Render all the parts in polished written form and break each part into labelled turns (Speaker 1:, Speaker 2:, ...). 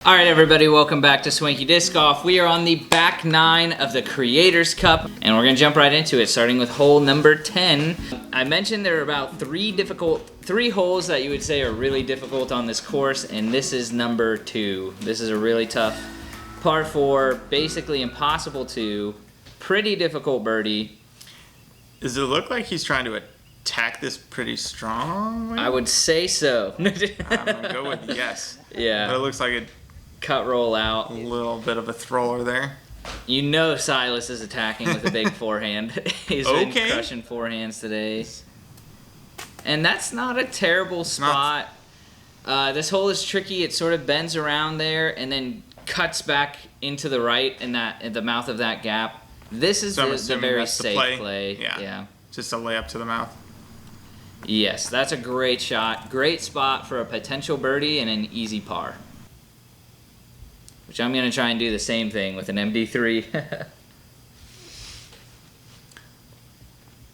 Speaker 1: All right, everybody, welcome back to Swanky Disc Golf. We are on the back 9 of the Creators Cup, and we're gonna jump right into it, starting with hole number 10. I mentioned there are about three holes that you would say are really difficult on this course, and this is number 2. This is a really tough par 4, basically impossible to, pretty difficult birdie.
Speaker 2: Does it look like he's trying to attack this pretty strongly?
Speaker 1: I would say so.
Speaker 2: I'm gonna go with yes.
Speaker 1: Yeah.
Speaker 2: But it looks like
Speaker 1: cut roll out.
Speaker 2: A little bit of a thrower there.
Speaker 1: You know Silas is attacking with a big forehand. He's been crushing forehands today. And that's not a terrible spot. This hole is tricky. It sort of bends around there and then cuts back into the right in the mouth of that gap. This is the very safe play. Yeah.
Speaker 2: Just a layup to the mouth.
Speaker 1: Yes, that's a great shot. Great spot for a potential birdie and an easy par. Which I'm going to try and do the same thing with an MD3.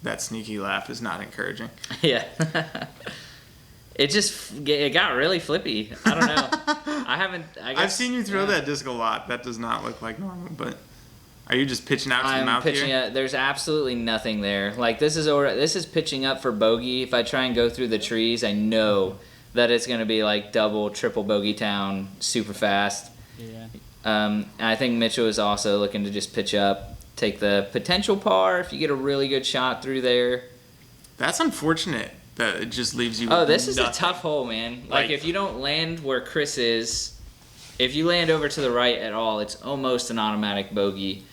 Speaker 2: That sneaky laugh is not encouraging.
Speaker 1: Yeah. It got really flippy. I don't know.
Speaker 2: I've seen you throw that disc a lot. That does not look like normal, but are you just pitching out to the mouth here?
Speaker 1: There's absolutely nothing there. Like this is pitching up for bogey. If I try and go through the trees, I know that it's going to be like double, triple bogey town super fast. Yeah. I think Mitchell is also looking to just pitch up, take the potential par if you get a really good shot through there.
Speaker 2: That's unfortunate that it just leaves you.
Speaker 1: Oh, this is a tough hole, man. Like if you don't land where Chris is, if you land over to the right at all, it's almost an automatic bogey.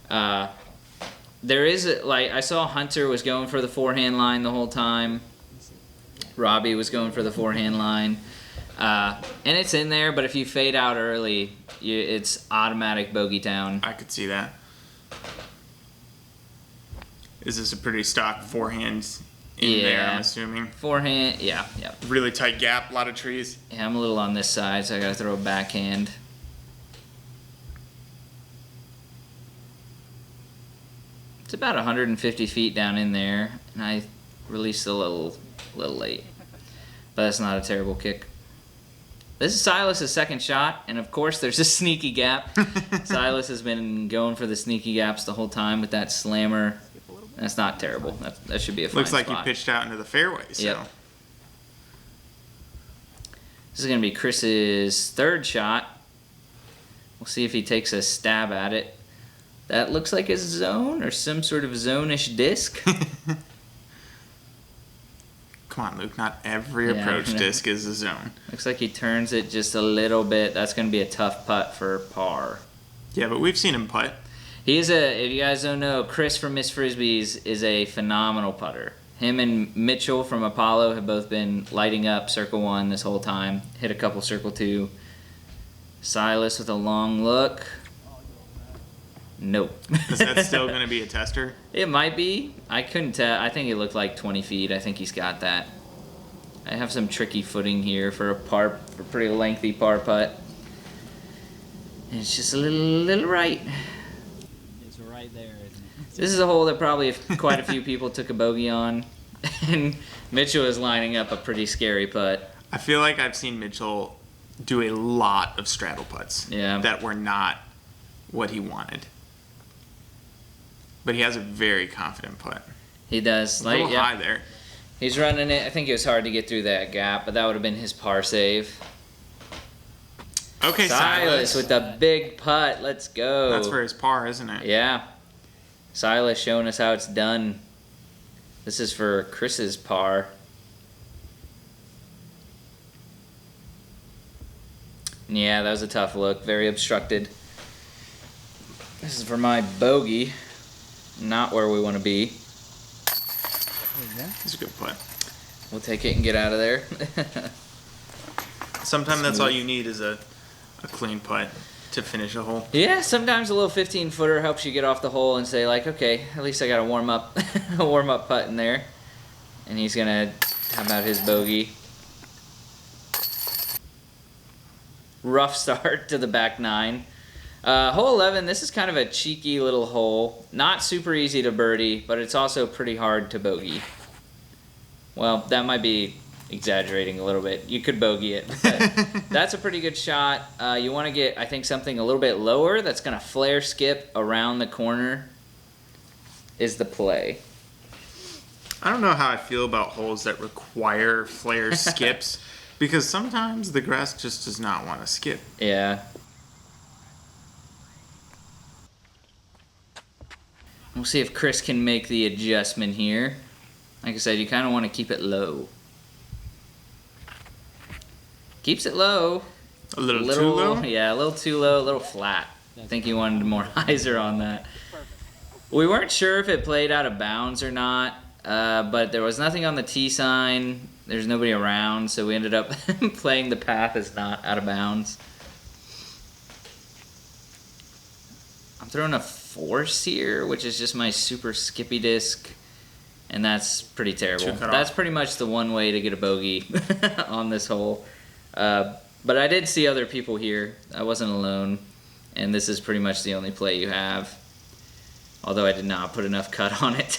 Speaker 1: There is I saw Hunter was going for the forehand line the whole time. Robbie was going for the forehand line. And it's in there, but if you fade out early, it's automatic bogey town.
Speaker 2: I could see that. Is this a pretty stock forehand in there, I'm assuming?
Speaker 1: Forehand, yeah.
Speaker 2: Really tight gap, a lot of trees.
Speaker 1: Yeah, I'm a little on this side, so I gotta throw a backhand. It's about 150 feet down in there, and I released a little late. But that's not a terrible kick. This is Silas' second shot, and of course there's a sneaky gap. Silas has been going for the sneaky gaps the whole time with that slammer. That's not terrible. That should be a fine
Speaker 2: Looks like
Speaker 1: spot.
Speaker 2: you pitched out into the fairway. So.
Speaker 1: Yep. This is going to be Chris's third shot. We'll see if he takes a stab at it. That looks like a zone or some sort of zone-ish disc.
Speaker 2: Come on, Luke. Not every approach disc is a zone.
Speaker 1: Looks like he turns it just a little bit. That's going to be a tough putt for par.
Speaker 2: Yeah, but we've seen him putt.
Speaker 1: If you guys don't know, Chris from Miss Frisbees is a phenomenal putter. Him and Mitchell from Apollo have both been lighting up Circle 1 this whole time. Hit a couple Circle 2. Silas with a long look. Nope.
Speaker 2: Is that still going to be a tester?
Speaker 1: It might be. I couldn't tell. I think it looked like 20 feet. I think he's got that. I have some tricky footing here for a pretty lengthy par putt. And it's just a little right.
Speaker 3: It's right there, isn't it?
Speaker 1: This is a hole that probably quite a few people took a bogey on. And Mitchell is lining up a pretty scary putt.
Speaker 2: I feel like I've seen Mitchell do a lot of straddle putts that were not what he wanted. But he has a very confident putt.
Speaker 1: He does.
Speaker 2: A little high there.
Speaker 1: He's running it. I think it was hard to get through that gap, but that would have been his par save.
Speaker 2: Okay,
Speaker 1: Silas with the big putt. Let's go.
Speaker 2: That's for his par, isn't it?
Speaker 1: Yeah. Silas showing us how it's done. This is for Chris's par. Yeah, that was a tough look. Very obstructed. This is for my bogey. Not where we want to be.
Speaker 2: It's a good putt.
Speaker 1: We'll take it and get out of there.
Speaker 2: Sometimes that's all you need is a clean putt to finish a hole.
Speaker 1: Yeah, sometimes a little 15-footer helps you get off the hole and say, like, okay, at least I got a warm-up putt in there. And he's going to have out his bogey. Rough start to the back 9. Hole 11, this is kind of a cheeky little hole. Not super easy to birdie, but it's also pretty hard to bogey. Well, that might be exaggerating a little bit. You could bogey it. But that's a pretty good shot. You want to get, I think, something a little bit lower that's going to flare skip around the corner is the play.
Speaker 2: I don't know how I feel about holes that require flare skips because sometimes the grass just does not want to skip.
Speaker 1: Yeah. We'll see if Chris can make the adjustment here. Like I said, you kind of want to keep it low. Keeps it low.
Speaker 2: A little too low?
Speaker 1: Yeah, a little too low, a little flat. I think he wanted more hyzer on that. We weren't sure if it played out of bounds or not, but there was nothing on the tee sign. There's nobody around, so we ended up playing the path as not out of bounds. I'm throwing a force here, which is just my super skippy disc, and that's pretty terrible. That's pretty much the one way to get a bogey on this hole. But I did see other people here. I wasn't alone, and this is pretty much the only play you have. Although I did not put enough cut on it.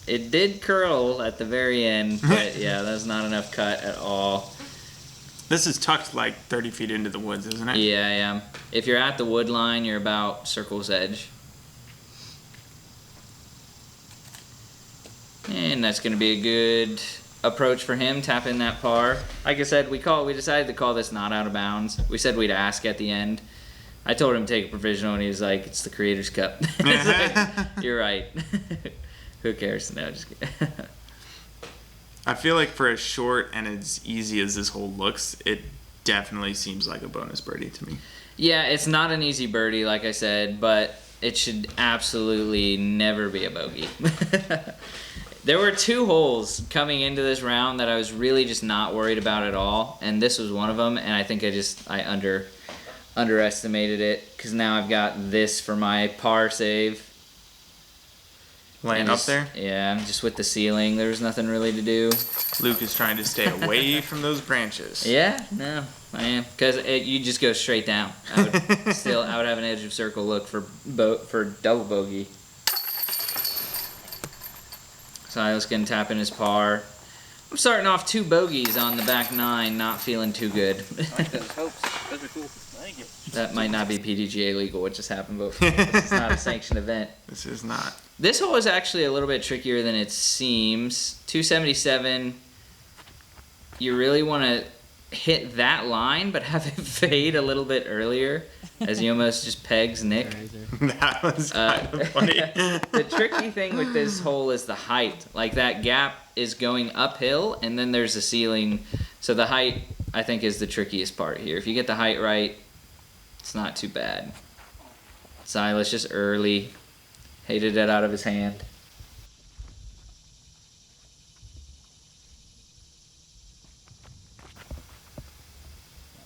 Speaker 1: It did curl at the very end, but yeah, that's not enough cut at all.
Speaker 2: This is tucked like 30 feet into the woods, isn't it?
Speaker 1: Yeah, yeah. If you're at the wood line, you're about circle's edge. And that's going to be a good approach for him, tap in that par. Like I said, we decided to call this not out of bounds. We said we'd ask at the end. I told him to take a provisional, and he was like, it's the Creators Cup. Like, you're right. Who cares? No, just kidding.
Speaker 2: I feel like for as short and as easy as this hole looks, it definitely seems like a bonus birdie to me.
Speaker 1: Yeah, it's not an easy birdie, like I said, but it should absolutely never be a bogey. There were 2 holes coming into this round that I was really just not worried about at all, and this was one of them, and I think I underestimated it, because now I've got this for my par save.
Speaker 2: Laying up there?
Speaker 1: Yeah, just with the ceiling, there was nothing really to do.
Speaker 2: Luke is trying to stay away from those branches.
Speaker 1: Yeah, no, I am, because you just go straight down. I would have an edge of circle look for double bogey. Silas can tap in his par. I'm starting off 2 bogeys on the back 9, not feeling too good.
Speaker 3: I like those hopes. Those are cool. Thank you.
Speaker 1: That might not be PDGA legal, what just happened, but it's not a sanctioned event.
Speaker 2: This is not.
Speaker 1: This hole is actually a little bit trickier than it seems. 277, you really want to hit that line, but have it fade a little bit earlier, as he almost just pegs Nick.
Speaker 2: That was kind of funny.
Speaker 1: The tricky thing with this hole is the height. Like, that gap is going uphill, and then there's a ceiling. So the height, I think, is the trickiest part here. If you get the height right, it's not too bad. Silas just early. Hated it out of his hand.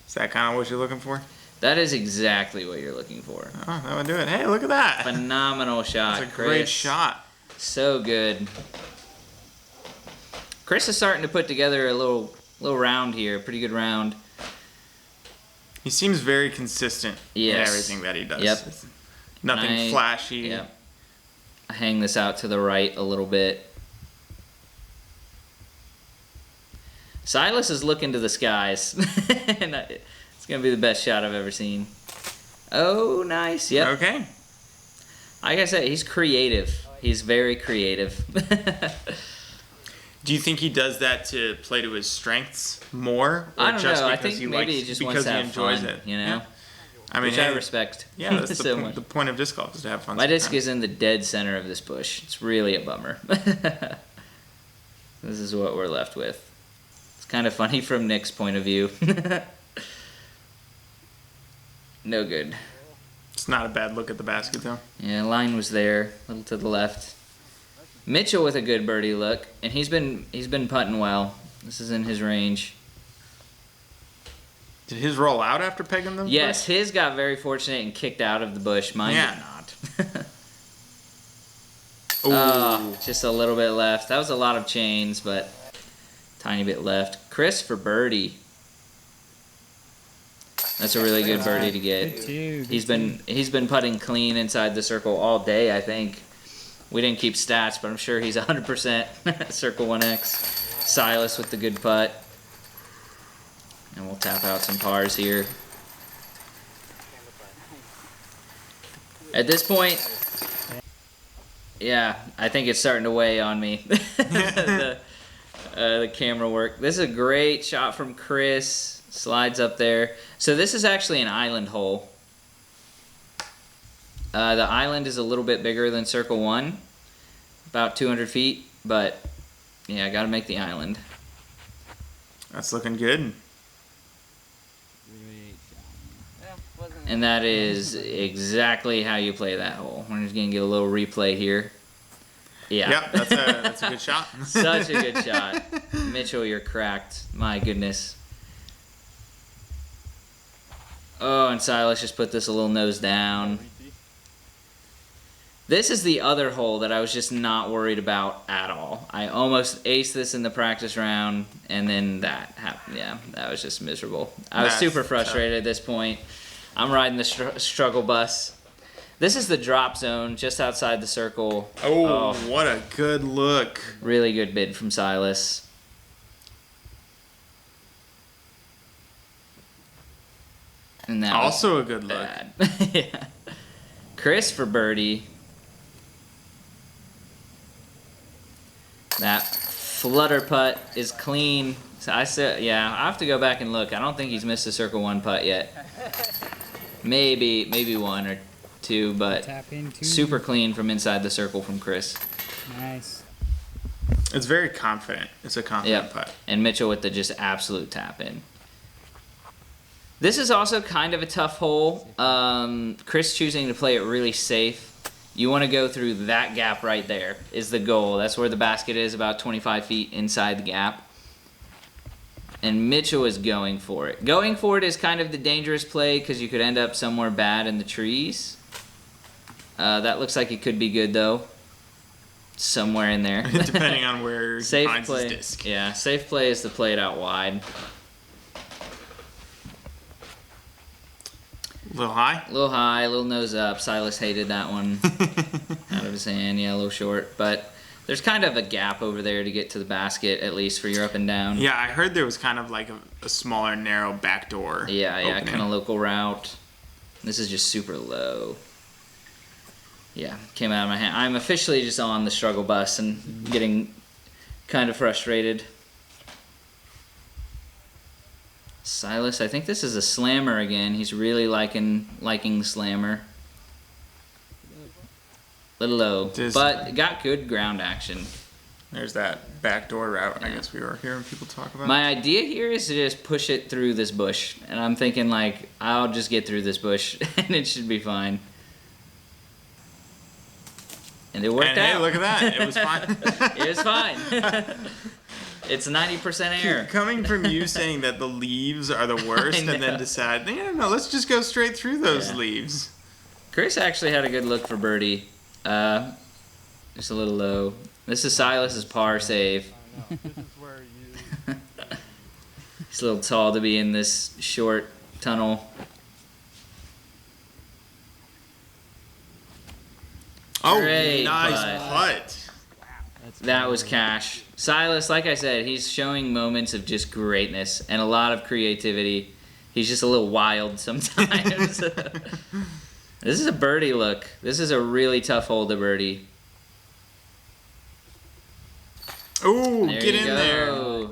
Speaker 2: Is that kind of what you're looking for?
Speaker 1: That is exactly what you're looking for.
Speaker 2: Oh, that would do it. Hey, look at that.
Speaker 1: Phenomenal shot,
Speaker 2: That's a
Speaker 1: Chris.
Speaker 2: great shot.
Speaker 1: So good. Chris is starting to put together a little round here. Pretty good round.
Speaker 2: He seems very consistent in everything that he does.
Speaker 1: Yep.
Speaker 2: Nothing flashy.
Speaker 1: Yep. I hang this out to the right a little bit. Silas is looking to the skies. And it's going to be the best shot I've ever seen. Oh, nice. Yep.
Speaker 2: Okay.
Speaker 1: Like I said, he's creative. He's very creative.
Speaker 2: Do you think he does that to play to his strengths more? Or
Speaker 1: I don't
Speaker 2: just
Speaker 1: know. I
Speaker 2: because
Speaker 1: think maybe he just wants to have
Speaker 2: enjoys
Speaker 1: fun,
Speaker 2: it?
Speaker 1: you know?
Speaker 2: Yeah. I mean,
Speaker 1: Which I respect.
Speaker 2: Yeah, that's
Speaker 1: so
Speaker 2: the point of disc golf is to have fun.
Speaker 1: My disc is in the dead center of this bush. It's really a bummer. This is what we're left with. It's kind of funny from Nick's point of view. No good.
Speaker 2: It's not a bad look at the basket, though.
Speaker 1: Yeah, line was there, a little to the left. Mitchell with a good birdie look, and he's been putting well. This is in his range.
Speaker 2: Did his roll out after pegging them?
Speaker 1: Yes, his got very fortunate and kicked out of the bush. Mine did not. Oh, just a little bit left. That was a lot of chains, but tiny bit left. Chris for birdie. That's a really good birdie to get. He's been putting clean inside the circle all day, I think. We didn't keep stats, but I'm sure he's 100% Circle 1X. Silas with the good putt. And we'll tap out some pars here. At this point, yeah, I think it's starting to weigh on me. The camera work. This is a great shot from Chris. Slides up there. So this is actually an island hole. The island is a little bit bigger than Circle 1. About 200 feet. But, yeah, I got to make the island.
Speaker 2: That's looking good.
Speaker 1: And that is exactly how you play that hole. We're just going to get a little replay here. Yeah.
Speaker 2: Yep, that's a good shot.
Speaker 1: Such a good shot. Mitchell, you're cracked. My goodness. Oh, and Silas just put this a little nose down. This is the other hole that I was just not worried about at all. I almost aced this in the practice round, and then that happened. Yeah, that was just miserable. I was super frustrated at this point. I'm riding the struggle bus. This is the drop zone just outside the circle.
Speaker 2: Oh, what a good look.
Speaker 1: Really good bid from Silas. And that
Speaker 2: also a good look.
Speaker 1: Yeah. Chris for birdie. That flutter putt is clean. So I said, yeah, I have to go back and look. I don't think he's missed a Circle 1 putt yet. Maybe one or two, but super clean from inside the circle from Chris.
Speaker 4: Nice.
Speaker 2: It's very confident. It's a confident putt.
Speaker 1: And Mitchell with the just absolute tap in. This is also kind of a tough hole. Chris choosing to play it really safe. You want to go through that gap right there is the goal. That's where the basket is, about 25 feet inside the gap. And Mitchell is going for it. Going for it is kind of the dangerous play because you could end up somewhere bad in the trees. That looks like it could be good though. Somewhere in there.
Speaker 2: Depending on where he
Speaker 1: safe
Speaker 2: finds
Speaker 1: play.
Speaker 2: his disc.
Speaker 1: Yeah, safe play is to play it out wide.
Speaker 2: A little high?
Speaker 1: A little high, a little nose up. Silas hated that one out of his hand. Yeah, a little short. But there's kind of a gap over there to get to the basket, at least for your up and down.
Speaker 2: Yeah, I heard there was kind of like a smaller, narrow back door.
Speaker 1: Yeah, kind of local route. This is just super low. Yeah, came out of my hand. I'm officially just on the struggle bus and getting kind of frustrated. Silas, I think this is a slammer again. He's really liking the slammer. Little low, but got good ground action.
Speaker 2: There's that backdoor route I guess we were hearing people talk about.
Speaker 1: My idea here is to just push it through this bush. And I'm thinking like, I'll just get through this bush and it should be fine. And it worked out.
Speaker 2: Hey, look at that. It was fine.
Speaker 1: It was fine. It's 90% air.
Speaker 2: Coming from you saying that the leaves are the worst and then decide, no, let's just go straight through those leaves.
Speaker 1: Chris actually had a good look for birdie. Just a little low. This is Silas's par save. He's a little tall to be in this short tunnel.
Speaker 2: Oh,
Speaker 1: Great
Speaker 2: nice putt.
Speaker 1: That was cash. Silas, like I said, he's showing moments of just greatness and a lot of creativity. He's just a little wild sometimes. This is a birdie look. This is a really tough hole to birdie.
Speaker 2: Ooh, get in there.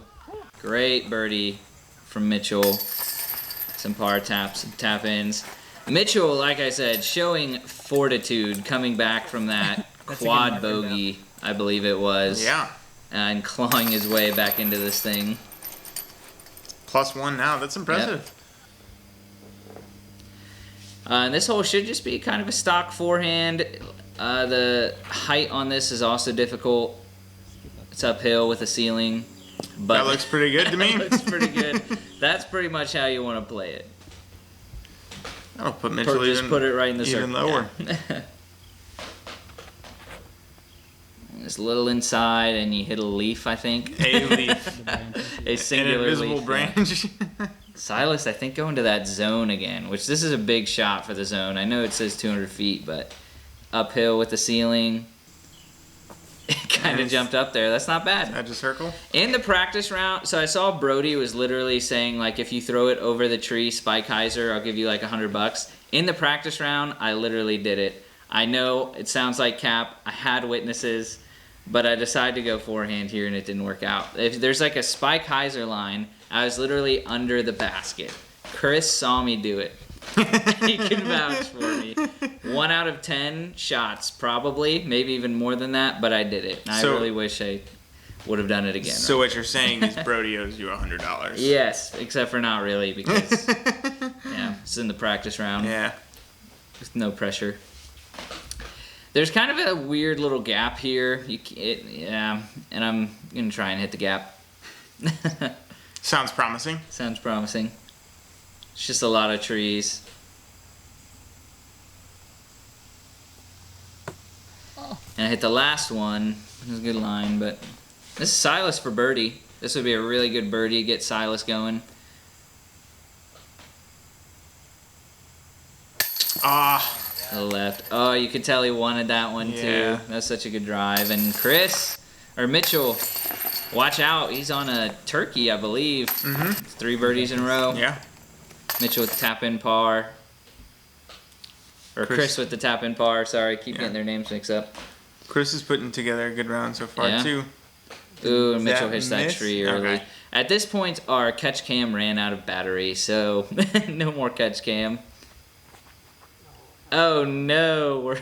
Speaker 1: Great birdie from Mitchell. Some par taps and tap-ins. Mitchell, like I said, showing fortitude coming back from that quad bogey, I believe it was.
Speaker 2: Yeah.
Speaker 1: And clawing his way back into this thing.
Speaker 2: +1 now. That's impressive.
Speaker 1: Yep. And this hole should just be kind of a stock forehand. The height on this is also difficult. It's uphill with a ceiling. But
Speaker 2: that looks pretty good to me.
Speaker 1: That looks pretty good. That's pretty much how you want to play it.
Speaker 2: I'll put Mitchell
Speaker 1: just put it right in the
Speaker 2: even
Speaker 1: circle.
Speaker 2: lower.
Speaker 1: Yeah. Just a little inside, and you hit a leaf, I think.
Speaker 2: A leaf.
Speaker 1: A singular
Speaker 2: An invisible
Speaker 1: leaf,
Speaker 2: branch.
Speaker 1: Yeah. Silas, I think, going to that zone again, which this is a big shot for the zone. I know it says 200 feet, but uphill with the ceiling. It kind of jumped up there. That's not bad.
Speaker 2: Edge of circle.
Speaker 1: In the practice round, so I saw Brody was literally saying, like, if you throw it over the tree, Spike Heiser, I'll give you like $100. In the practice round, I literally did it. I know it sounds like cap. I had witnesses, but I decided to go forehand here, and it didn't work out. If there's like a Spike Heiser line, I was literally under the basket. Chris saw me do it. He can vouch for me. 1 out of 10 shots, probably, maybe even more than that, but I did it. And I really wish I would have done it again.
Speaker 2: So what you're saying is Brody owes you $100.
Speaker 1: Yes, except for not really, because yeah, it's in the practice round.
Speaker 2: Yeah.
Speaker 1: With no pressure. There's kind of a weird little gap here. Yeah, and I'm gonna try and hit the gap.
Speaker 2: Sounds promising.
Speaker 1: Sounds promising. It's just a lot of trees. And I hit the last one. It was a good line, but this is Silas for birdie. This would be a really good birdie, get Silas going.
Speaker 2: Ah.
Speaker 1: To the left. Oh, you could tell he wanted that one too. That's such a good drive. And Mitchell, watch out. He's on a turkey, I believe. 3 birdies in a row.
Speaker 2: Yeah.
Speaker 1: Mitchell with the tap-in par. Or Chris with the tap-in par. Sorry, keep getting their names mixed up.
Speaker 2: Chris is putting together a good round so far, too.
Speaker 1: Ooh, and Mitchell hits that
Speaker 2: miss?
Speaker 1: tree early.
Speaker 2: Okay.
Speaker 1: At this point, our catch cam ran out of battery, so no more catch cam. Oh, no. We're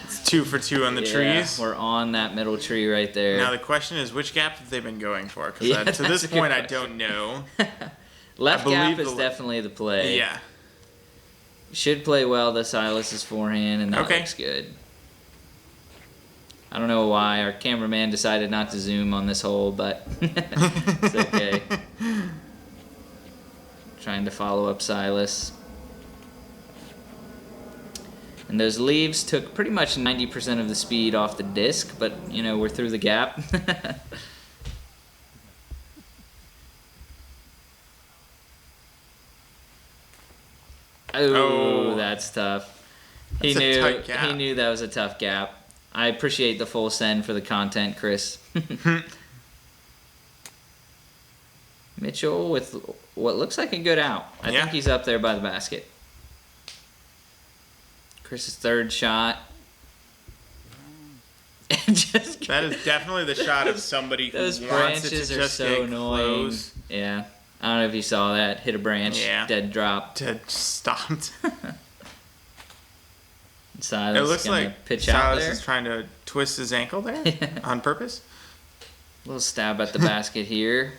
Speaker 2: It's 2 for 2 on the trees.
Speaker 1: We're on that middle tree right there.
Speaker 2: Now, the question is, which gap have they been going for? Because to this point, I don't know.
Speaker 1: Left gap is definitely the play.
Speaker 2: Yeah.
Speaker 1: Should play well the Silas's forehand, and that looks good. I don't know why our cameraman decided not to zoom on this hole, but it's okay. Trying to follow up Silas. And those leaves took pretty much 90% of the speed off the disc, but, you know, we're through the gap. Oh, that's tough. He knew that was a tough gap. I appreciate the full send for the content, Chris. Mitchell with what looks like a good out. I think he's up there by the basket. Chris's third shot.
Speaker 2: That is definitely the shot of somebody who wants it to just get close.
Speaker 1: Yeah. I don't know if you saw that. Hit a branch.
Speaker 2: Yeah.
Speaker 1: Dead drop.
Speaker 2: Dead stopped.
Speaker 1: Silas
Speaker 2: it looks like
Speaker 1: pitch out
Speaker 2: Silas
Speaker 1: there.
Speaker 2: is trying to twist his ankle there on purpose.
Speaker 1: A little stab at the basket here.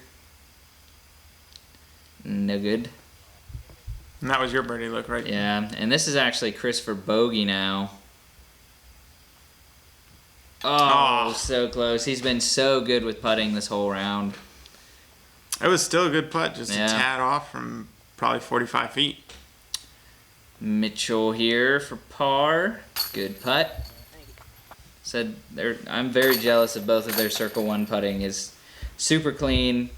Speaker 1: No good.
Speaker 2: And that was your birdie look, right?
Speaker 1: Yeah, and this is actually Chris for bogey now. Oh, so close. He's been so good with putting this whole round.
Speaker 2: It was still a good putt, just a tad off from probably 45 feet.
Speaker 1: Mitchell here for par. Good putt. I'm very jealous of both of their Circle 1 putting. Is super clean.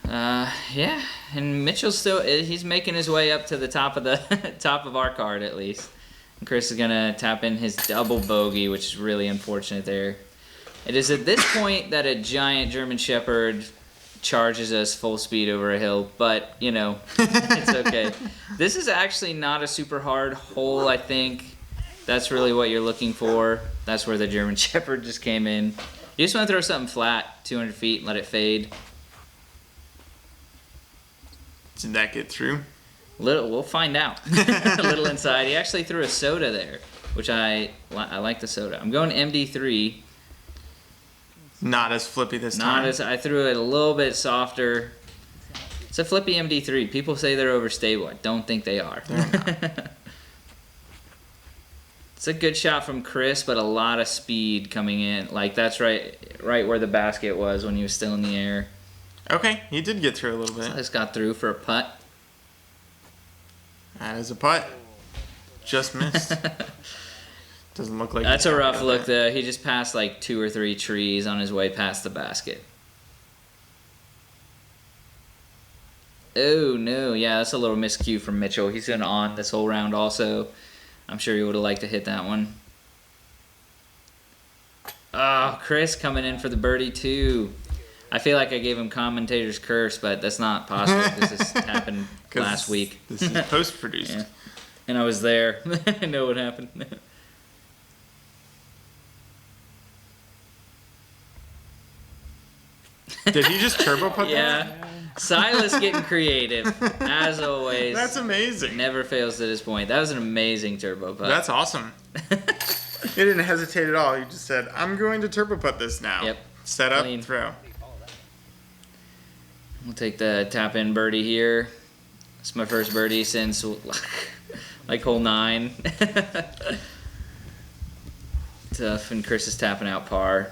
Speaker 1: Yeah, and Mitchell's he's making his way up to the top of the top of our card at least. And Chris is gonna tap in his double bogey, which is really unfortunate there. It is at this point that a giant German Shepherd charges us full speed over a hill, but you know, it's okay. This is actually not a super hard hole, I think. That's really what you're looking for. That's where the German Shepherd just came in. You just want to throw something flat, 200 feet, and let it fade.
Speaker 2: Did that get through?
Speaker 1: We'll find out. A little inside. He actually threw a soda there, which I like the soda. I'm going MD3.
Speaker 2: Not as flippy this time.
Speaker 1: I threw it a little bit softer. It's a flippy MD3. People say they're overstable. I don't think they are. It's a good shot from Chris, but a lot of speed coming in. Like that's right where the basket was when he was still in the air.
Speaker 2: Okay, he did get through a little bit.
Speaker 1: Silas got through for a putt.
Speaker 2: That is a putt. Just missed. Doesn't look like
Speaker 1: that's a rough look though. He just passed like 2 or 3 trees on his way past the basket. Oh no, yeah, that's a little miscue from Mitchell. He's been on this whole round also. I'm sure he would have liked to hit that one. Oh, Chris coming in for the birdie too. I feel like I gave him commentator's curse, but that's not possible because this happened last week.
Speaker 2: This is post-produced.
Speaker 1: Yeah. And I was there. I know what happened.
Speaker 2: Did he just turbo putt that?
Speaker 1: Yeah. Silas getting creative, as always.
Speaker 2: That's amazing.
Speaker 1: Never fails to disappoint. That was an amazing turbo putt.
Speaker 2: That's awesome. He didn't hesitate at all. He just said, I'm going to turbo putt this now.
Speaker 1: Yep.
Speaker 2: Set up,
Speaker 1: Clean.
Speaker 2: throw.
Speaker 1: We'll take the tap in birdie here. It's my first birdie since like hole 9. Tough, and Chris is tapping out par.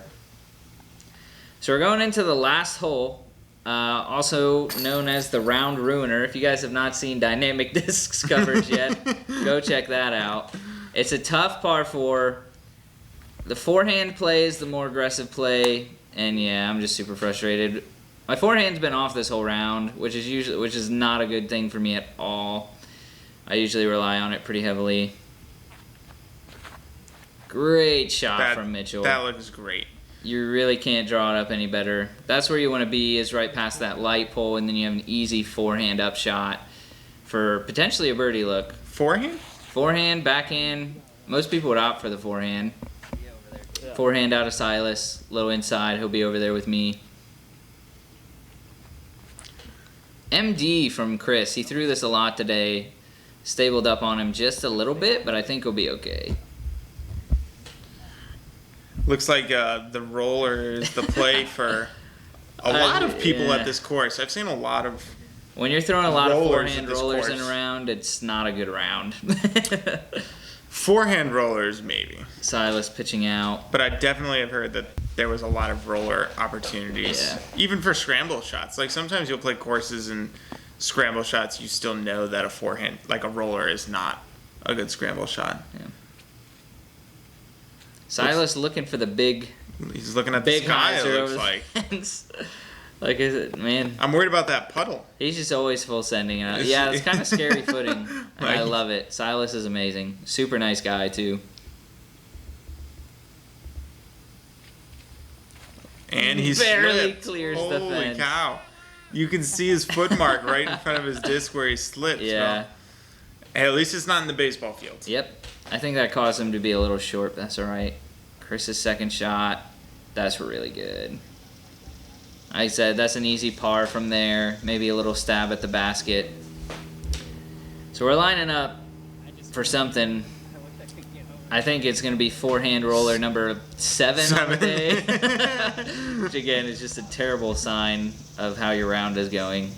Speaker 1: So we're going into the last hole, also known as the Round Ruiner. If you guys have not seen Dynamic Discs coverage yet, go check that out. It's a tough par 4. The forehand play is the more aggressive play, and yeah, I'm just super frustrated. My forehand's been off this whole round, which is not a good thing for me at all. I usually rely on it pretty heavily. Great shot from Mitchell.
Speaker 2: That looks great.
Speaker 1: You really can't draw it up any better. That's where you want to be, is right past that light pole, and then you have an easy forehand up shot for potentially a birdie look.
Speaker 2: Forehand?
Speaker 1: Forehand, backhand. Most people would opt for the forehand. Forehand out of Silas, little inside. He'll be over there with me. MD from Chris. He threw this a lot today. Stabled up on him just a little bit, but I think he'll be okay.
Speaker 2: Looks like the roller is the play for a lot of people
Speaker 1: yeah.
Speaker 2: at this course. I've seen a lot of
Speaker 1: When you're throwing a lot of
Speaker 2: rollers
Speaker 1: forehand
Speaker 2: at this
Speaker 1: rollers
Speaker 2: course.
Speaker 1: in a round, it's not a good round.
Speaker 2: forehand rollers, maybe.
Speaker 1: Silas pitching out.
Speaker 2: But I definitely have heard that there was a lot of roller opportunities.
Speaker 1: Yeah.
Speaker 2: Even for scramble shots. Like sometimes you'll play courses and scramble shots, you still know that a forehand, like a roller, is not a good scramble shot.
Speaker 1: Yeah. Silas looking for the big
Speaker 2: He's looking at the sky, it looks like.
Speaker 1: Like, is it, man?
Speaker 2: I'm worried about that puddle.
Speaker 1: He's just always full sending it. Yeah, it's kind of scary footing. I love it. Silas is amazing. Super nice guy, too.
Speaker 2: And he
Speaker 1: barely
Speaker 2: slipped.
Speaker 1: clears the
Speaker 2: Holy
Speaker 1: fence.
Speaker 2: cow. You can see his foot mark right in front of his disc where he slipped.
Speaker 1: Yeah.
Speaker 2: So, hey, at least it's not in the baseball field.
Speaker 1: Yep. I think that caused him to be a little short, but that's all right. Chris's second shot, that's really good. Like I said, that's an easy par from there. Maybe a little stab at the basket. So we're lining up for something. I think it's going to be forehand roller number 7 on the day. Which, again, is just a terrible sign of how your round is going.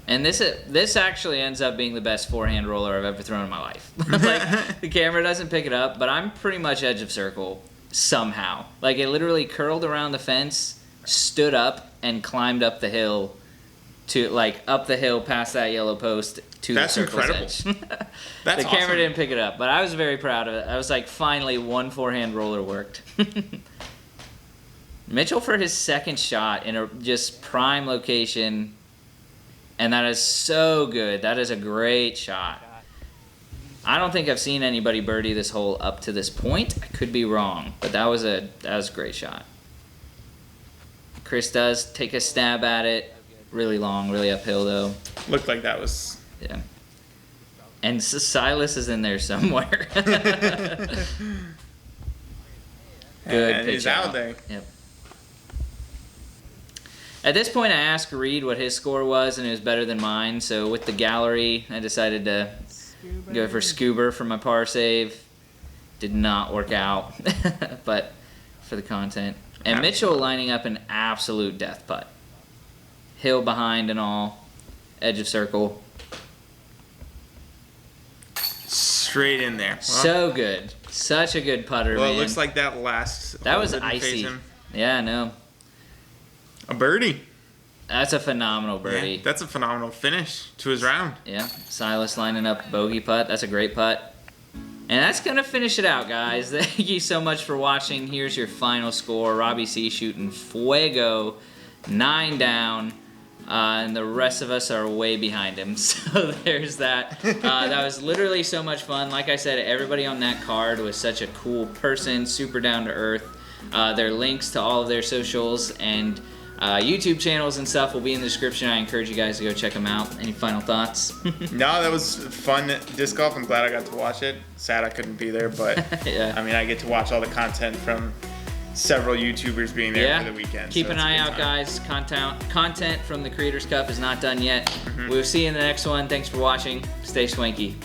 Speaker 1: And this actually ends up being the best forehand roller I've ever thrown in my life. Like, the camera doesn't pick it up, but I'm pretty much edge of circle somehow. Like, it literally curled around the fence, stood up, and climbed up the hill to, like, up the hill past that yellow post to
Speaker 2: That's
Speaker 1: the circle's
Speaker 2: incredible.
Speaker 1: edge.
Speaker 2: That's
Speaker 1: The camera
Speaker 2: awesome.
Speaker 1: didn't pick it up, but I was very proud of it. I was like, finally, one forehand roller worked. Mitchell for his second shot in a just prime location. And that is so good. That is a great shot. I don't think I've seen anybody birdie this hole up to this point. I could be wrong, but that was a great shot. Chris does take a stab at it. Really long, really uphill though.
Speaker 2: Looked like that was...
Speaker 1: Yeah. And Silas is in there somewhere. Good
Speaker 2: and
Speaker 1: pitch
Speaker 2: he's out there.
Speaker 1: Yep. At this point, I asked Reed what his score was, and it was better than mine. So with the gallery, I decided to go for Scuba for my par save. Did not work out, but for the content. And Mitchell lining up an absolute death putt. Hill behind and all. Edge of circle.
Speaker 2: Straight in there. Well,
Speaker 1: So good. Such a good putter,
Speaker 2: well,
Speaker 1: man.
Speaker 2: it looks like that last...
Speaker 1: That
Speaker 2: hole
Speaker 1: was
Speaker 2: didn't phase
Speaker 1: icy.
Speaker 2: him.
Speaker 1: Yeah, I know.
Speaker 2: A birdie.
Speaker 1: That's a phenomenal birdie.
Speaker 2: Yeah, that's a phenomenal finish to his round.
Speaker 1: Yeah, Silas lining up bogey putt. That's a great putt. And that's going to finish it out, guys. Thank you so much for watching. Here's your final score. Robbie C shooting fuego, 9 down. and the rest of us are way behind him. So there's that. That was literally so much fun. Like I said, everybody on that card was such a cool person, super down to earth. Their links to all of their socials and YouTube channels and stuff will be in the description. I encourage you guys to go check them out. Any final thoughts?
Speaker 2: No, that was fun disc golf. I'm glad I got to watch it. Sad I couldn't be there, but
Speaker 1: Yeah.
Speaker 2: I mean, I get to watch all the content from several YouTubers being there for the weekend.
Speaker 1: Keep
Speaker 2: so
Speaker 1: an
Speaker 2: it's a
Speaker 1: eye
Speaker 2: good
Speaker 1: out,
Speaker 2: time.
Speaker 1: guys. Content from the Creators Cup is not done yet. We'll see you in the next one. Thanks for watching. Stay swanky.